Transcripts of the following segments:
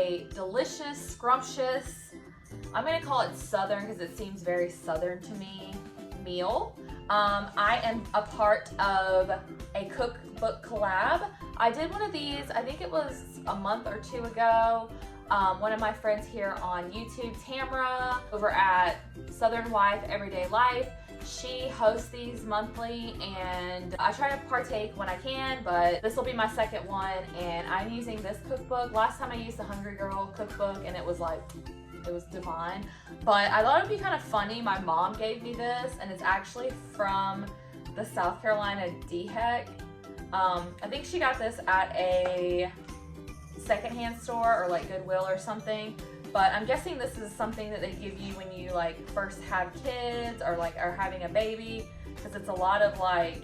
a delicious, scrumptious, I'm gonna call it Southern because it seems very Southern to me, meal. I am a part of a Cookbook Collab. I did one of these, I think it was a month or two ago. One of my friends here on YouTube, Tamara, over at Southern Wife Everyday Life, she hosts these monthly, and I try to partake when I can, but this will be my second one, and I'm using this cookbook. Last time I used the Hungry Girl cookbook, and it was divine, but I thought it would be kind of funny. My mom gave me this, and it's actually from the South Carolina DHEC. I think she got this at a secondhand store or like Goodwill or something, but I'm guessing this is something that they give you when you like first have kids or like are having a baby, because it's a lot of like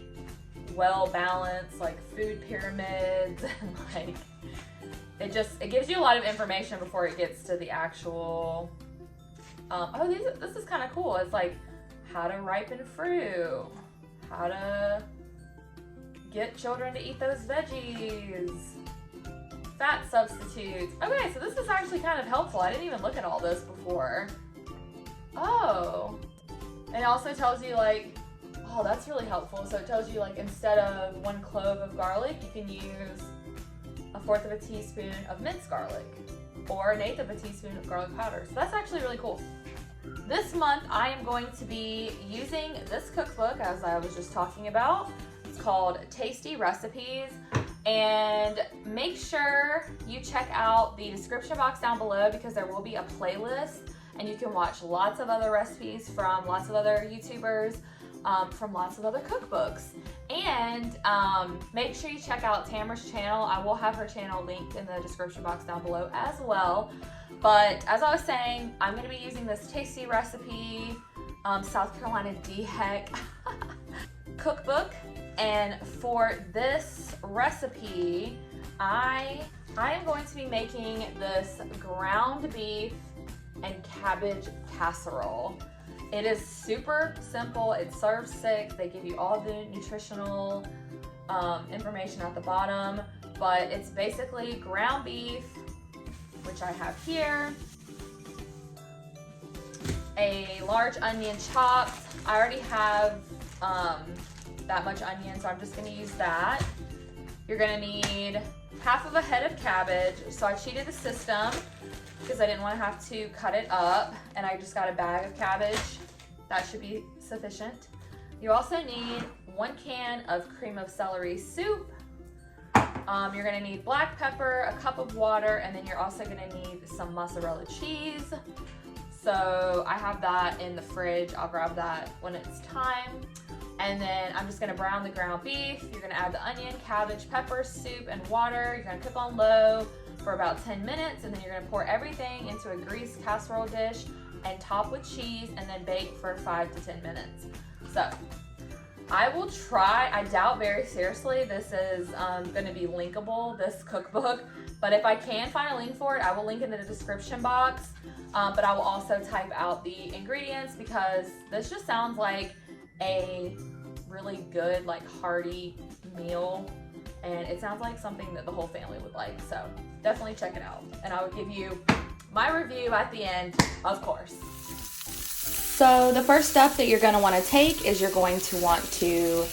well-balanced like food pyramids and like it gives you a lot of information before it gets to the actual this is kind of cool. It's like how to ripen fruit, how to get children to eat those veggies, fat substitutes. Okay, so this is actually kind of helpful. I didn't even look at all this before. Oh, and it also tells you like, oh, that's really helpful. So it tells you like instead of 1 clove of garlic, you can use 1/4 of a teaspoon of minced garlic or 1/8 of a teaspoon of garlic powder. So that's actually really cool. This month I am going to be using this cookbook as I was just talking about. It's called Tasty Recipes. And make sure you check out the description box down below because there will be a playlist and you can watch lots of other recipes from lots of other YouTubers, from lots of other cookbooks. And make sure you check out Tamara's channel. I will have her channel linked in the description box down below as well. But as I was saying, I'm going to be using this Tasty Recipe South Carolina DHEC cookbook. And for this recipe, I am going to be making this ground beef and cabbage casserole. It is super simple. It serves 6. They give you all the nutritional information at the bottom, but it's basically ground beef, which I have here, a large onion chopped. I already have that much onion, so I'm just going to use that. You're going to need 1/2 head of cabbage. So I cheated the system because I didn't want to have to cut it up, and I just got a bag of cabbage. That should be sufficient. You also need 1 can of cream of celery soup. You're going to need black pepper, a cup of water, and then you're also going to need some mozzarella cheese. So I have that in the fridge. I'll grab that when it's time. And then I'm just gonna brown the ground beef. You're gonna add the onion, cabbage, pepper, soup, and water. You're gonna cook on low for about 10 minutes, and then you're gonna pour everything into a greased casserole dish and top with cheese, and then bake for 5 to 10 minutes. So I will try. I doubt very seriously this is gonna be linkable, this cookbook, but if I can find a link for it, I will link in the description box. But I will also type out the ingredients because this just sounds like a really good, like hearty meal, and it sounds like something that the whole family would like. So definitely check it out, and I will give you my review at the end, of course. So the first step that you're going to want to take is you're going to want to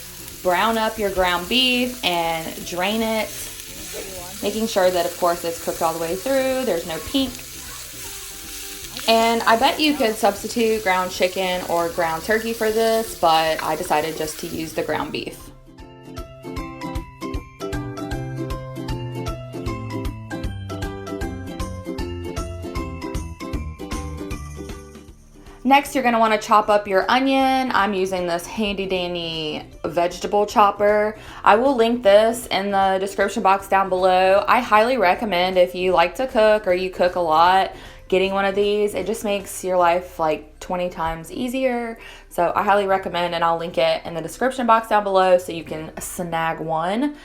brown up your ground beef and drain it, making sure that of course it's cooked all the way through, there's no pink. And I bet you could substitute ground chicken or ground turkey for this, but I decided just to use the ground beef. Next, you're going to want to chop up your onion. I'm using this handy dandy vegetable chopper. I will link this in the description box down below. I highly recommend if you like to cook or you cook a lot, getting one of these. It just makes your life like 20 times easier. So I highly recommend, and I'll link it in the description box down below so you can snag one.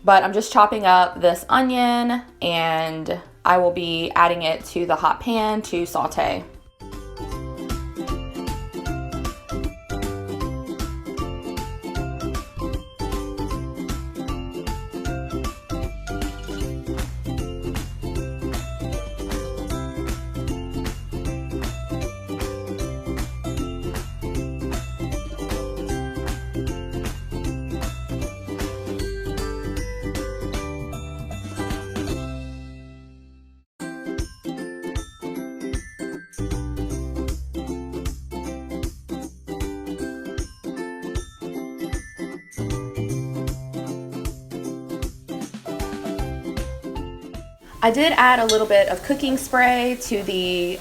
But I'm just chopping up this onion, and I will be adding it to the hot pan to saute. I did add a little bit of cooking spray to the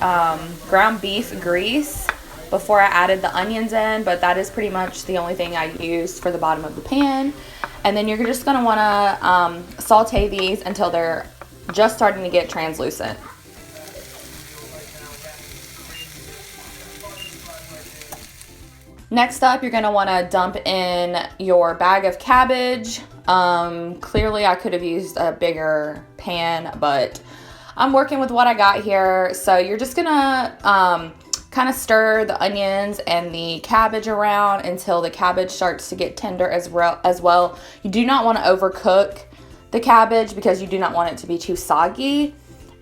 ground beef grease before I added the onions in, but that is pretty much the only thing I used for the bottom of the pan. And then you're just going to want to saute these until they're just starting to get translucent. Next up, you're going to want to dump in your bag of cabbage. Clearly I could have used a bigger pan, but I'm working with what I got here. So you're just going to kind of stir the onions and the cabbage around until the cabbage starts to get tender as well. You do not want to overcook the cabbage because you do not want it to be too soggy,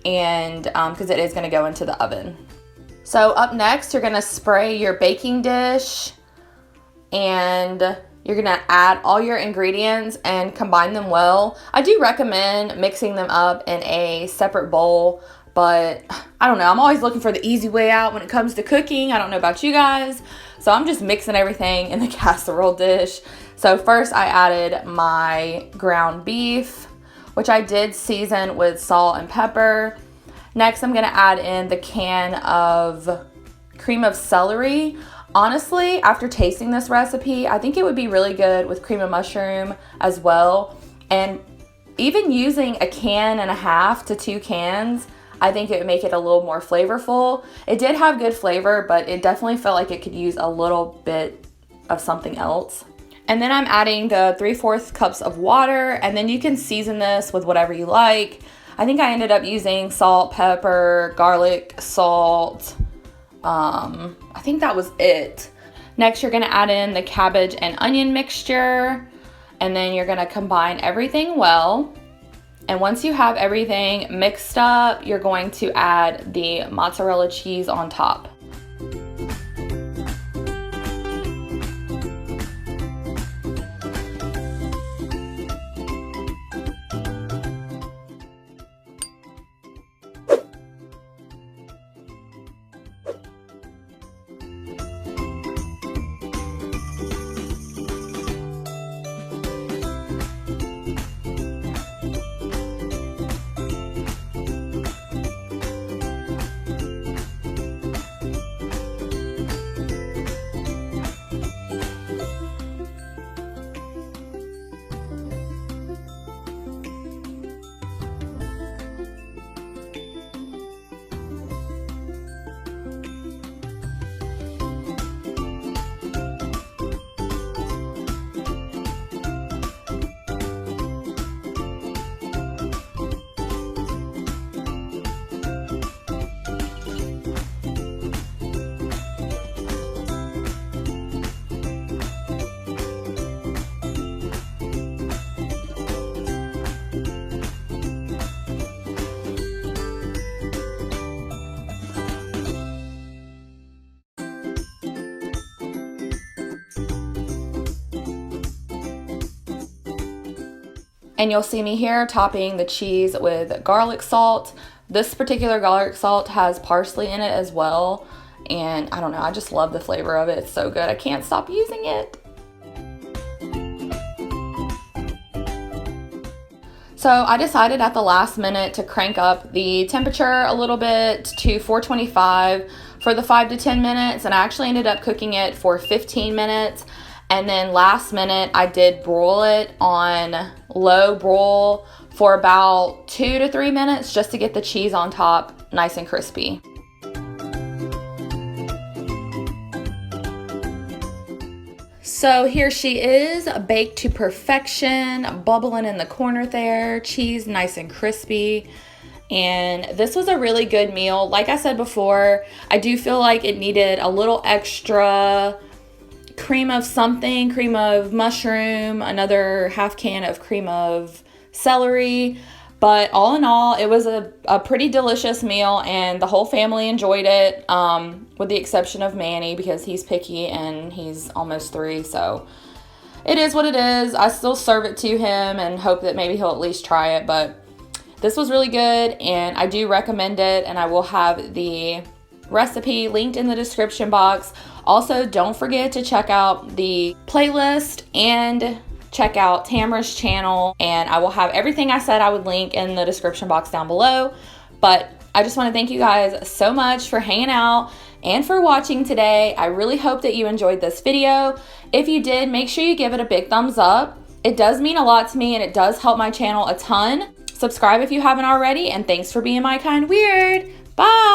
and because it is going to go into the oven. So up next, you're going to spray your baking dish, and you're going to add all your ingredients and combine them well. I do recommend mixing them up in a separate bowl, but I don't know. I'm always looking for the easy way out when it comes to cooking. I don't know about you guys. So I'm just mixing everything in the casserole dish. So first I added my ground beef, which I did season with salt and pepper. Next, I'm going to add in the can of cream of celery. Honestly, after tasting this recipe, I think it would be really good with cream of mushroom as well. And even using a can and a half to 2 cans, I think it would make it a little more flavorful. It did have good flavor, but it definitely felt like it could use a little bit of something else. And then I'm adding the 3/4 cups of water, and then you can season this with whatever you like. I think I ended up using salt, pepper, garlic, salt. I think that was it. Next, you're gonna add in the cabbage and onion mixture, and then you're gonna combine everything well. And once you have everything mixed up, you're going to add the mozzarella cheese on top. And you'll see me here topping the cheese with garlic salt. This particular garlic salt has parsley in it as well. And I don't know, I just love the flavor of it. It's so good. I can't stop using it. So I decided at the last minute to crank up the temperature a little bit to 425 for the 5 to 10 minutes. And I actually ended up cooking it for 15 minutes. And then last minute, I did broil it on low broil for about 2 to 3 minutes just to get the cheese on top nice and crispy. So here she is, baked to perfection, bubbling in the corner there, cheese nice and crispy. And this was a really good meal. Like I said before, I do feel like it needed a little extra cream of something, cream of mushroom, another half can of cream of celery. But all in all, it was a pretty delicious meal, and the whole family enjoyed it, with the exception of Manny because he's picky and he's almost 3, so it is what it is. I still serve it to him and hope that maybe he'll at least try it, but this was really good and I do recommend it, and I will have the recipe linked in the description box. Also, don't forget to check out the playlist and check out Tamara's channel, and I will have everything I said I would link in the description box down below. But I just want to thank you guys so much for hanging out and for watching today. I really hope that you enjoyed this video. If you did, make sure you give it a big thumbs up. It does mean a lot to me and it does help my channel a ton. Subscribe if you haven't already, and thanks for being my kind weird. Bye!